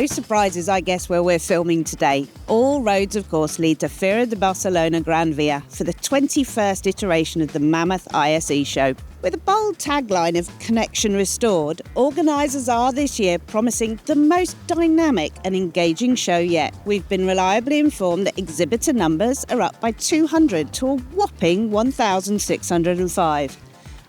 no surprises, I guess, where we're filming today. All roads, of course, lead to Fira de Barcelona Gran Via for the 21st iteration of the mammoth ISE show. With a bold tagline of Connection Restored, organisers are this year promising the most dynamic and engaging show yet. We've been reliably informed that exhibitor numbers are up by 200 to a whopping 1,605.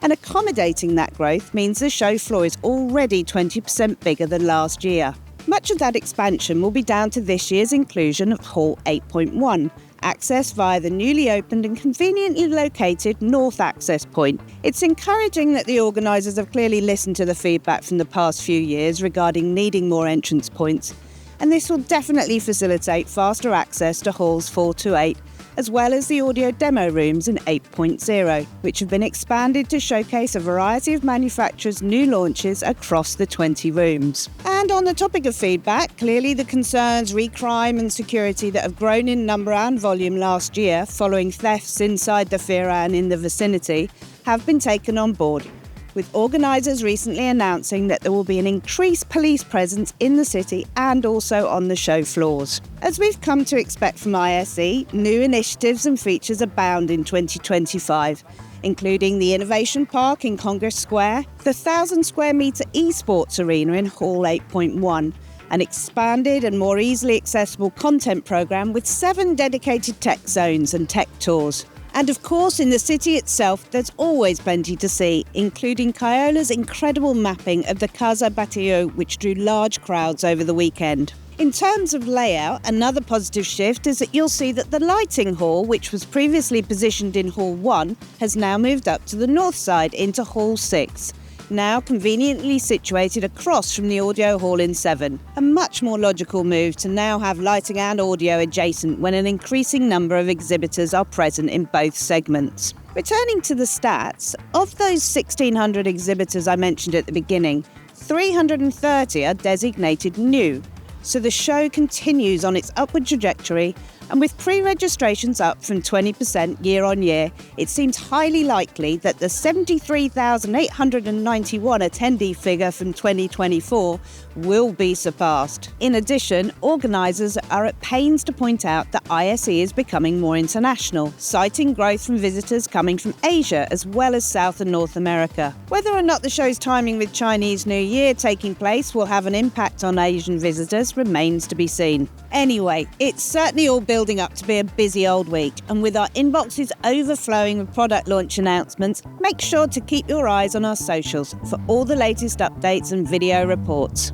And accommodating that growth means the show floor is already 20% bigger than last year. Much of that expansion will be down to this year's inclusion of Hall 8.1, accessed via the newly opened and conveniently located North Access Point. It's encouraging that the organisers have clearly listened to the feedback from the past few years regarding needing more entrance points, and this will definitely facilitate faster access to Halls 4 to 8, as well as the audio demo rooms in 8.0, which have been expanded to showcase a variety of manufacturers' new launches across the 20 rooms. And on the topic of feedback, clearly the concerns re crime and security that have grown in number and volume last year following thefts inside the Fira and in the vicinity have been taken on board, with organisers recently announcing that there will be an increased police presence in the city and also on the show floors. As we've come to expect from ISE, new initiatives and features abound in 2025, including the Innovation Park in Congress Square, the 1,000 square metre esports arena in Hall 8.1, an expanded and more easily accessible content programme with 7 dedicated tech zones and tech tours. And of course, in the city itself, there's always plenty to see, including Caiola's incredible mapping of the Casa Batlló, which drew large crowds over the weekend. In terms of layout, another positive shift is that you'll see that the lighting hall, which was previously positioned in Hall 1, has now moved up to the north side into Hall 6. Now conveniently situated across from the audio hall in 7. A much more logical move to now have lighting and audio adjacent when an increasing number of exhibitors are present in both segments. Returning to the stats, of those 1,600 exhibitors I mentioned at the beginning, 330 are designated new. So the show continues on its upward trajectory, and with pre-registrations up from 20% year on year, it seems highly likely that the 73,891 attendee figure from 2024 will be surpassed. In addition, organisers are at pains to point out that ISE is becoming more international, citing growth from visitors coming from Asia as well as South and North America. Whether or not the show's timing with Chinese New Year taking place will have an impact on Asian visitors remains to be seen. Anyway, it's certainly all building up to be a busy old week, and with our inboxes overflowing with product launch announcements, make sure to keep your eyes on our socials for all the latest updates and video reports.